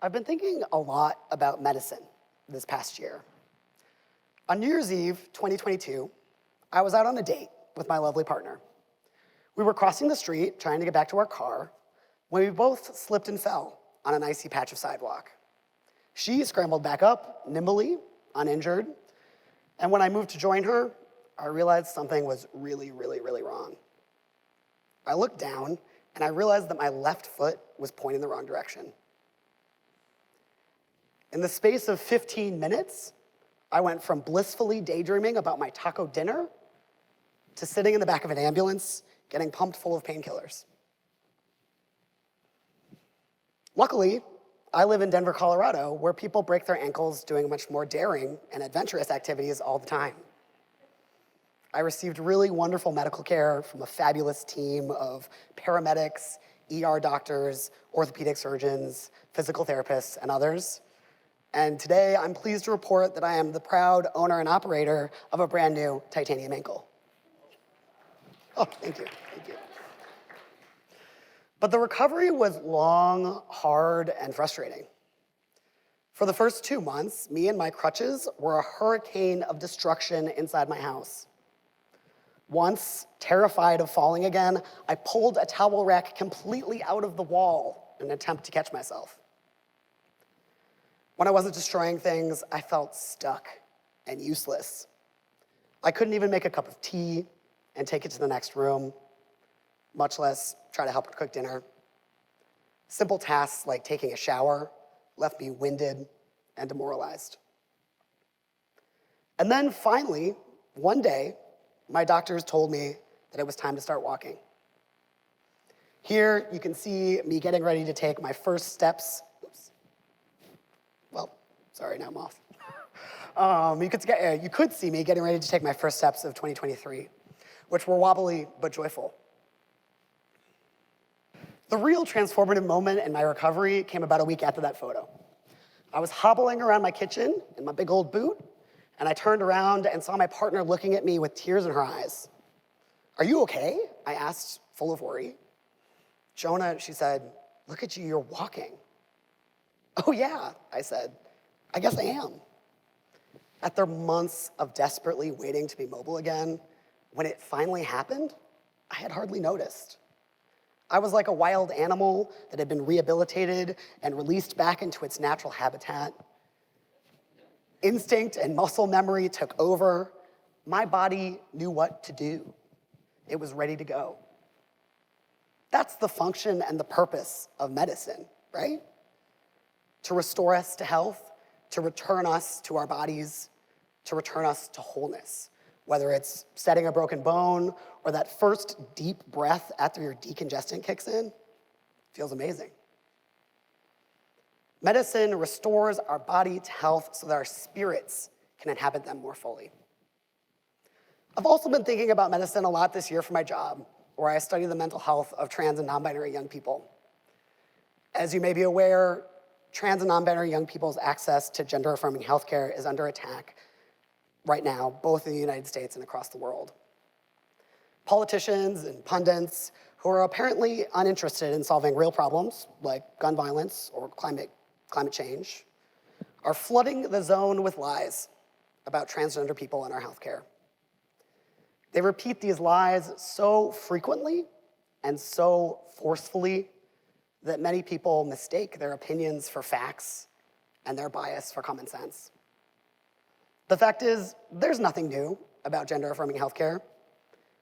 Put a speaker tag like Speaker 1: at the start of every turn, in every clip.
Speaker 1: I've been thinking a lot about medicine this past year. On New Year's Eve 2022, I was out on a date with my lovely partner. We were crossing the street, trying to get back to our car, when we both slipped and fell on an icy patch of sidewalk. She scrambled back up, nimbly, uninjured, and when I moved to join her, I realized something was really wrong. I looked down, and I realized that my left foot was pointing the wrong direction. In the space of 15 minutes, I went from blissfully daydreaming about my taco dinner to sitting in the back of an ambulance, getting pumped full of painkillers. Luckily, I live in Denver, Colorado, where people break their ankles doing much more daring and adventurous activities all the time. I received really wonderful medical care from a fabulous team of paramedics, ER doctors, orthopedic surgeons, physical therapists, and others. And today, I'm pleased to report that I am the proud owner and operator of a brand new titanium ankle. Oh, thank you. But the recovery was long, hard, and frustrating. For the first 2 months, me and my crutches were a hurricane of destruction inside my house. Once, terrified of falling again, I pulled a towel rack completely out of the wall in an attempt to catch myself. When I wasn't destroying things, I felt stuck and useless. I couldn't even make a cup of tea and take it to the next room, much less try to help her cook dinner. Simple tasks like taking a shower left me winded and demoralized. And then finally, one day, my doctors told me that it was time to start walking. Here, you can see me getting ready to take my first steps. Oops. Well, sorry, now I'm off. You could see me getting ready to take my first steps of 2023, which were wobbly but joyful. The real transformative moment in my recovery came about a week after that photo. I was hobbling around my kitchen in my big old boot, and I turned around and saw my partner looking at me with tears in her eyes. "Are you okay?" I asked, full of worry. "Jonah," she said, "look at you, you're walking." "Oh yeah," I said, "I guess I am." After months of desperately waiting to be mobile again, when it finally happened, I had hardly noticed. I was like a wild animal that had been rehabilitated and released back into its natural habitat. Instinct and muscle memory took over. My body knew what to do. It was ready to go. That's the function and the purpose of medicine, right? To restore us to health, to return us to our bodies, to return us to wholeness, whether it's setting a broken bone or that first deep breath after your decongestant kicks in. Feels amazing. Medicine restores our body to health so that our spirits can inhabit them more fully. I've also been thinking about medicine a lot this year for my job, where I study the mental health of trans and non-binary young people. As you may be aware, trans and non-binary young people's access to gender-affirming healthcare is under attack right now, both in the United States and across the world. Politicians and pundits who are apparently uninterested in solving real problems like gun violence or climate change are flooding the zone with lies about transgender people in our healthcare. They repeat these lies so frequently and so forcefully that many people mistake their opinions for facts and their bias for common sense. The fact is, there's nothing new about gender-affirming healthcare.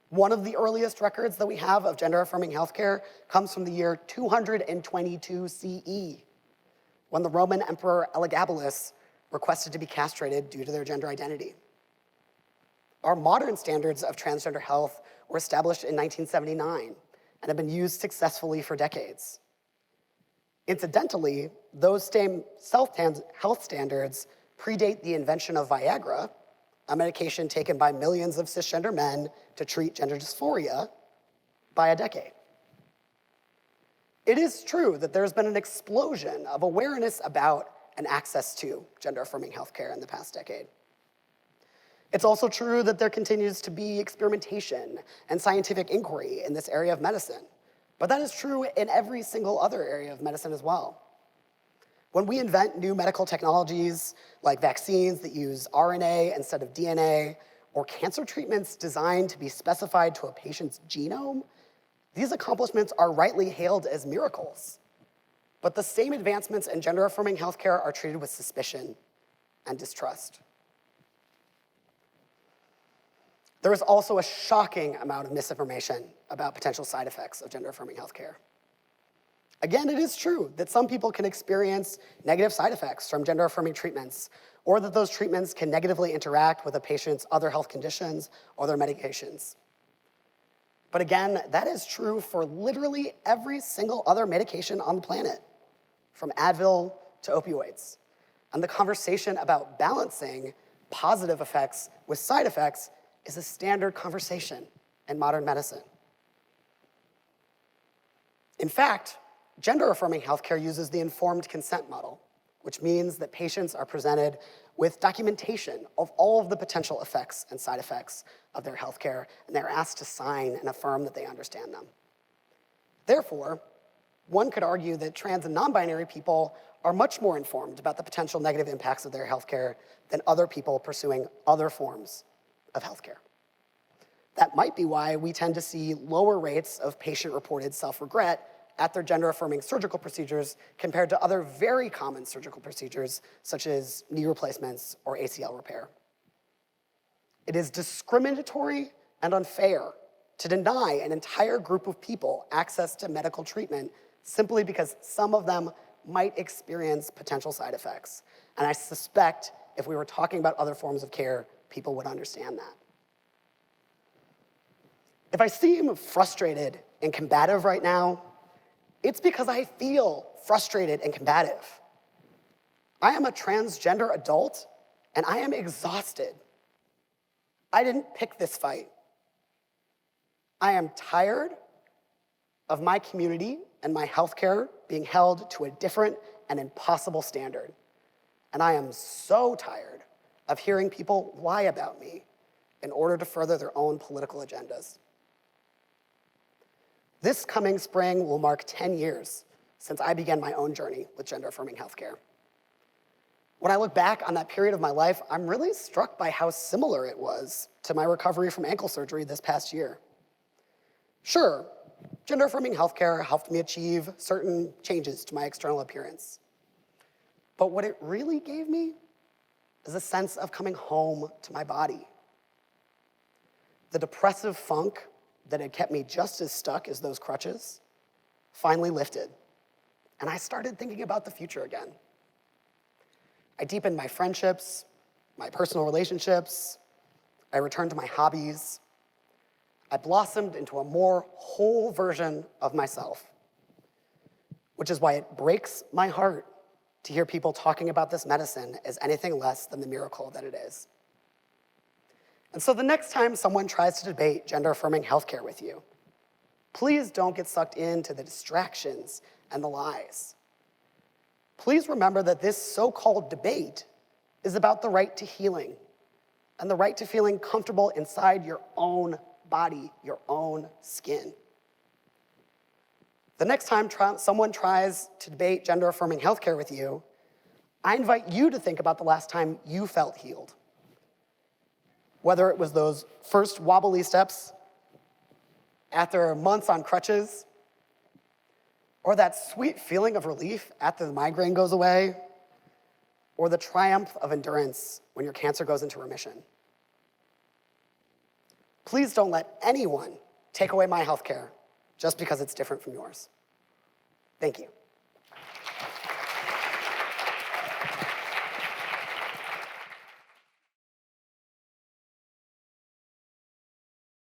Speaker 1: One of the earliest records that we have of gender-affirming healthcare comes from the year 222 CE, when the Roman Emperor Elagabalus requested to be castrated due to their gender identity. Our modern standards of transgender health were established in 1979 and have been used successfully for decades. Incidentally, those same health standards predate the invention of Viagra, a medication taken by millions of cisgender men to treat gender dysphoria, by a decade. It is true that there's been an explosion of awareness about and access to gender-affirming healthcare in the past decade. It's also true that there continues to be experimentation and scientific inquiry in this area of medicine, but that is true in every single other area of medicine as well. When we invent new medical technologies like vaccines that use RNA instead of DNA, or cancer treatments designed to be specified to a patient's genome, these accomplishments are rightly hailed as miracles. But the same advancements in gender-affirming healthcare are treated with suspicion and distrust. There is also a shocking amount of misinformation about potential side effects of gender-affirming healthcare. Again, it is true that some people can experience negative side effects from gender-affirming treatments, or that those treatments can negatively interact with a patient's other health conditions or their medications. But again, that is true for literally every single other medication on the planet, from Advil to opioids. And the conversation about balancing positive effects with side effects is a standard conversation in modern medicine. In fact, gender-affirming healthcare uses the informed consent model, which means that patients are presented with documentation of all of the potential effects and side effects of their healthcare, and they're asked to sign and affirm that they understand them. Therefore, one could argue that trans and non-binary people are much more informed about the potential negative impacts of their healthcare than other people pursuing other forms of healthcare. That might be why we tend to see lower rates of patient-reported self-regret at their gender-affirming surgical procedures compared to other very common surgical procedures, such as knee replacements or ACL repair. It is discriminatory and unfair to deny an entire group of people access to medical treatment simply because some of them might experience potential side effects. And I suspect if we were talking about other forms of care, people would understand that. If I seem frustrated and combative right now, it's because I feel frustrated and combative. I am a transgender adult, and I am exhausted. I didn't pick this fight. I am tired of my community and my healthcare being held to a different and impossible standard. And I am so tired of hearing people lie about me in order to further their own political agendas. This coming spring will mark 10 years since I began my own journey with gender-affirming healthcare. When I look back on that period of my life, I'm really struck by how similar it was to my recovery from ankle surgery this past year. Sure, gender-affirming healthcare helped me achieve certain changes to my external appearance. But what it really gave me is a sense of coming home to my body. The depressive funk that had kept me just as stuck as those crutches finally lifted, and I started thinking about the future again. I deepened my friendships, my personal relationships, I returned to my hobbies. I blossomed into a more whole version of myself, which is why it breaks my heart to hear people talking about this medicine as anything less than the miracle that it is. And so the next time someone tries to debate gender-affirming healthcare with you, please don't get sucked into the distractions and the lies. Please remember that this so-called debate is about the right to healing and the right to feeling comfortable inside your own body, your own skin. The next time someone tries to debate gender-affirming healthcare with you, I invite you to think about the last time you felt healed. Whether it was those first wobbly steps after months on crutches, or that sweet feeling of relief after the migraine goes away, or the triumph of endurance when your cancer goes into remission. Please don't let anyone take away my healthcare just because it's different from yours. Thank you.